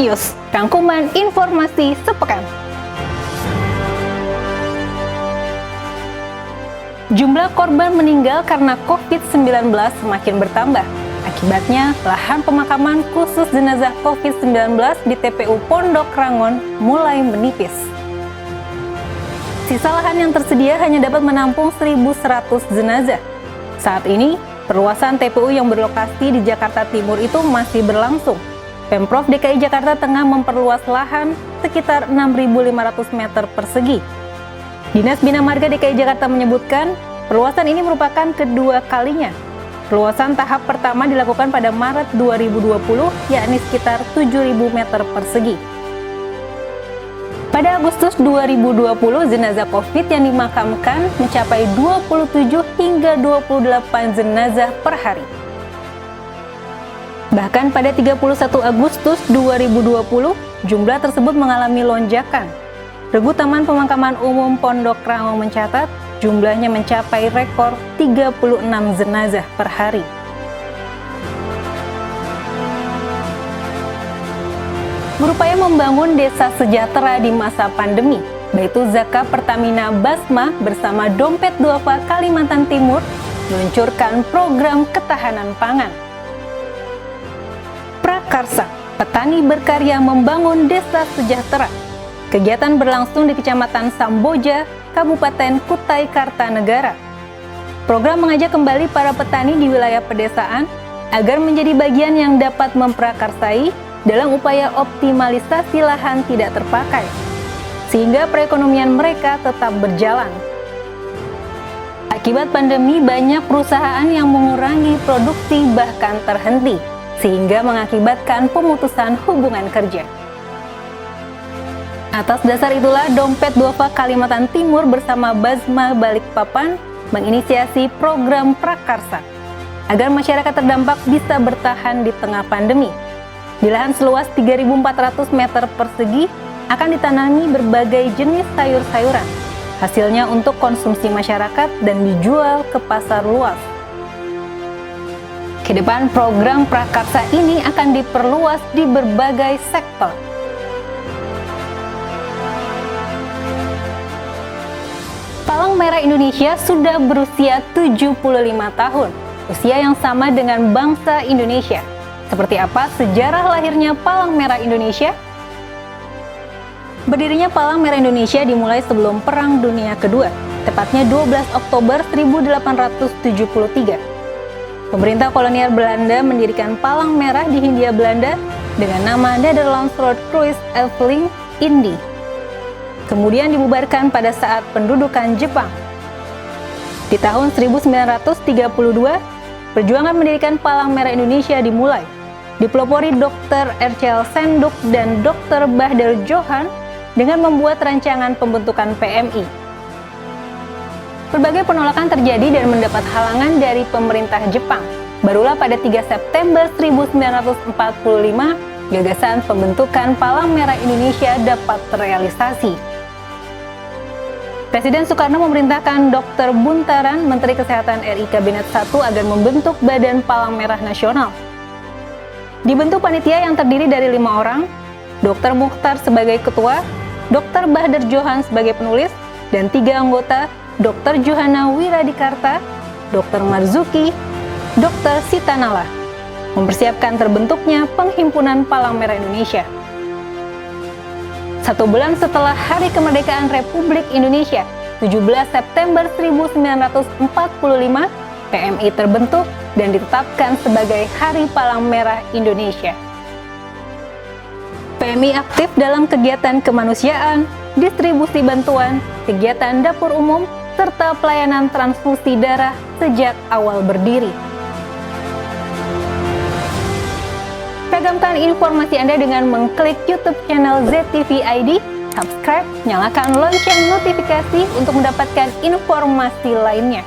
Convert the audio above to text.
Kios, rangkuman informasi sepekan. Jumlah korban meninggal karena COVID-19 semakin bertambah. Akibatnya, lahan pemakaman khusus jenazah COVID-19 di TPU Pondok Rangon mulai menipis. Sisa lahan yang tersedia hanya dapat menampung 1.100 jenazah. Saat ini, perluasan TPU yang berlokasi di Jakarta Timur itu masih berlangsung. Pemprov DKI Jakarta tengah memperluas lahan sekitar 6.500 meter persegi. Dinas Bina Marga DKI Jakarta menyebutkan, perluasan ini merupakan kedua kalinya. Perluasan tahap pertama dilakukan pada Maret 2020, yakni sekitar 7.000 meter persegi. Pada Agustus 2020, jenazah COVID yang dimakamkan mencapai 27 hingga 28 jenazah per hari. Bahkan pada 31 Agustus 2020, jumlah tersebut mengalami lonjakan. Regu Taman Pemakaman Umum Pondok Rangon mencatat jumlahnya mencapai rekor 36 jenazah per hari. Berupaya membangun desa sejahtera di masa pandemi, Baitu Zakat Pertamina Basma bersama Dompet Duafa Kalimantan Timur meluncurkan program ketahanan pangan. Prakarsa, petani berkarya membangun desa sejahtera. Kegiatan berlangsung di Kecamatan Samboja, Kabupaten Kutai Kartanegara. Program mengajak kembali para petani di wilayah pedesaan agar menjadi bagian yang dapat memprakarsai dalam upaya optimalisasi lahan tidak terpakai, sehingga perekonomian mereka tetap berjalan. Akibat pandemi, banyak perusahaan yang mengurangi produksi bahkan terhenti, sehingga mengakibatkan pemutusan hubungan kerja. Atas dasar itulah, Dompet Duafa Kalimantan Timur bersama Basma Balikpapan menginisiasi program Prakarsa, agar masyarakat terdampak bisa bertahan di tengah pandemi. Di lahan seluas 3.400 meter persegi akan ditanami berbagai jenis sayur-sayuran. Hasilnya untuk konsumsi masyarakat dan dijual ke pasar luas. Kedepan program Prakarsa ini akan diperluas di berbagai sektor. Palang Merah Indonesia sudah berusia 75 tahun, usia yang sama dengan bangsa Indonesia. Seperti apa sejarah lahirnya Palang Merah Indonesia? Berdirinya Palang Merah Indonesia dimulai sebelum Perang Dunia Kedua, tepatnya 12 Oktober 1873. Pemerintah kolonial Belanda mendirikan Palang Merah di Hindia Belanda dengan nama Nederlands Rode Kruis Efteling Indi. Kemudian dibubarkan pada saat pendudukan Jepang. Di tahun 1932, perjuangan mendirikan Palang Merah Indonesia dimulai. Dipelopori Dr. R.C.L. Senduk dan Dr. Bahdar Johan dengan membuat rancangan pembentukan PMI. Berbagai penolakan terjadi dan mendapat halangan dari pemerintah Jepang. Barulah pada 3 September 1945, gagasan pembentukan Palang Merah Indonesia dapat terrealisasi. Presiden Soekarno memerintahkan Dr. Buntaran, Menteri Kesehatan RI Kabinet 1 agar membentuk Badan Palang Merah Nasional. Dibentuk panitia yang terdiri dari 5 orang, Dr. Mukhtar sebagai ketua, Dr. Bahdar Johan sebagai penulis, dan 3 anggota, Dr. Johanna Wiradikarta, Dr. Marzuki, Dr. Sitanala, mempersiapkan terbentuknya Penghimpunan Palang Merah Indonesia. 1 bulan setelah Hari Kemerdekaan Republik Indonesia, 17 September 1945, PMI terbentuk dan ditetapkan sebagai Hari Palang Merah Indonesia. PMI aktif dalam kegiatan kemanusiaan, distribusi bantuan, kegiatan dapur umum, serta pelayanan transfusi darah sejak awal berdiri. Ragamkan informasi Anda dengan mengklik YouTube channel ZTV ID, subscribe, nyalakan lonceng notifikasi untuk mendapatkan informasi lainnya.